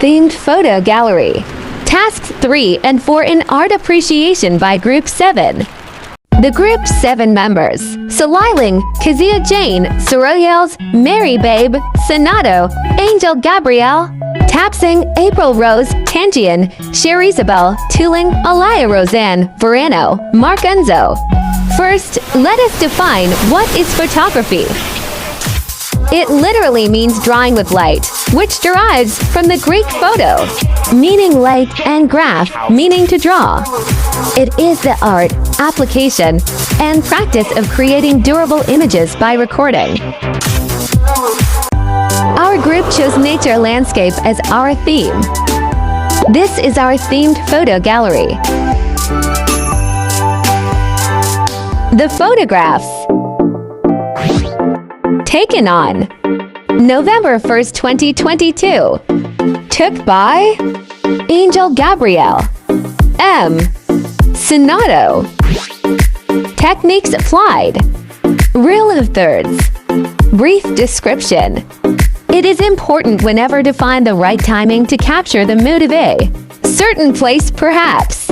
Themed Photo Gallery. Tasks 3 and 4 in Art Appreciation by Group 7. The Group 7 members: Saliling, Kazia Jane, Soroyels, Mary Babe, Sonato, Angel Gabrielle, Tapsing, April Rose, Tangian, Sherry Isabel, Tuling, Alaya Roseanne, Verano, Mark Enzo. First, let us define what is photography. It literally means drawing with light, which derives from the Greek photo, meaning light, and graph, meaning to draw. It is the art, application, and practice of creating durable images by recording. Our group chose nature landscape as our theme. This is our themed photo gallery. The photographs taken on November 1st, 2022, took by Angel Gabrielle, M. Sonato. Techniques applied: rule of thirds. Brief description. It is important whenever to find the right timing to capture the mood of a certain place, perhaps.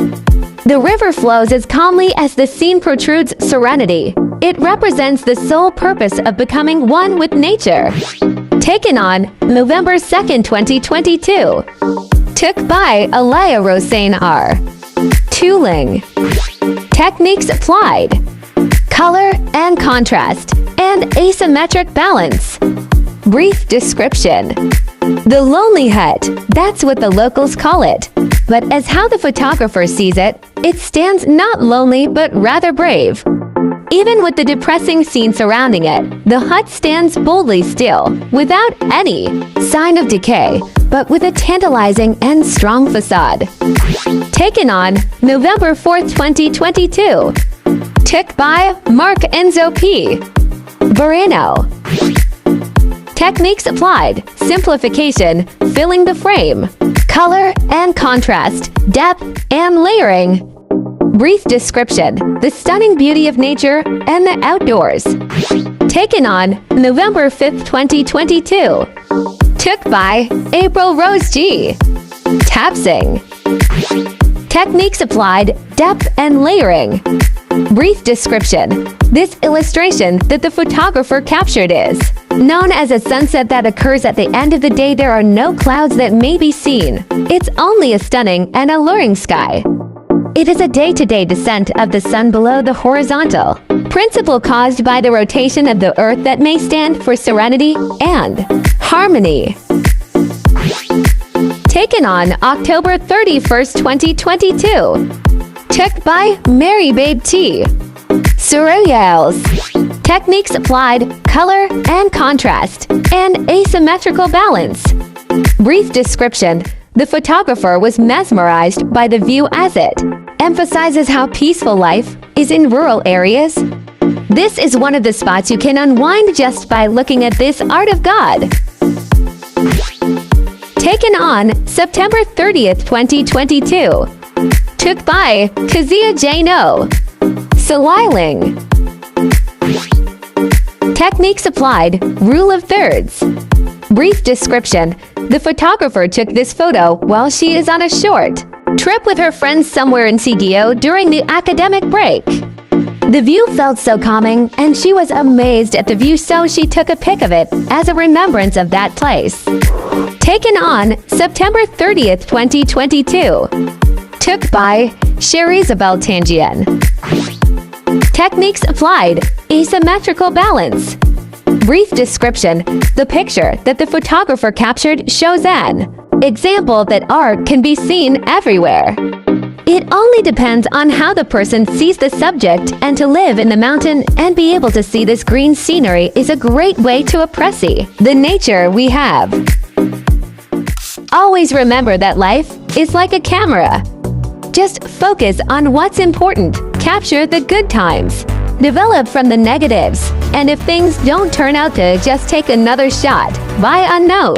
The river flows as calmly as the scene protrudes serenity. It represents the sole purpose of becoming one with nature. Taken on November 2nd, 2022. Took by Alaya Roseanne R. Tuling. Techniques applied: color and contrast, and asymmetric balance. Brief description. The lonely hut, that's what the locals call it. But as how the photographer sees it, it stands not lonely but rather brave. Even with the depressing scene surrounding it, the hut stands boldly still, without any sign of decay, but with a tantalizing and strong facade. Taken on November 4th, 2022. Took by Mark Enzo P. Verano. Techniques applied: simplification, filling the frame, color and contrast, depth and layering. Brief description: the stunning beauty of nature and the outdoors. Taken on November 5th, 2022. Took by April Rose G. Tapsing. Techniques applied: depth and layering. Brief description: this illustration that the photographer captured is known as a sunset that occurs at the end of the day. There are no clouds that may be seen. It's only a stunning and alluring sky. It is a day-to-day descent of the sun below the horizontal principle caused by the rotation of the earth that may stand for serenity and harmony. Taken on October 31st, 2022. Took by Mary Babe T. Soroyels. Techniques applied: color and contrast, and asymmetrical balance. Brief description: the photographer was mesmerized by the view as it emphasizes how peaceful life is in rural areas. This is one of the spots you can unwind just by looking at this art of God. Taken on September 30th, 2022. Took by Kazia Jane O. Saliling. Techniques applied: rule of thirds. Brief description: the photographer took this photo while she is on a short trip with her friends somewhere in Sigio during the academic break. The view felt so calming, and she was amazed at the view, so she took a pic of it as a remembrance of that place. Taken on September 30th, 2022. Took by Sherry Isabel Tangian. Techniques applied: asymmetrical balance. Brief description: the picture that the photographer captured shows an example that art can be seen everywhere. It only depends on how the person sees the subject, and to live in the mountain and be able to see this green scenery is a great way to appreciate the nature we have. Always remember that life is like a camera. Just focus on what's important, capture the good times, develop from the negatives, and if things don't turn out, to just take another shot. Bye unknown.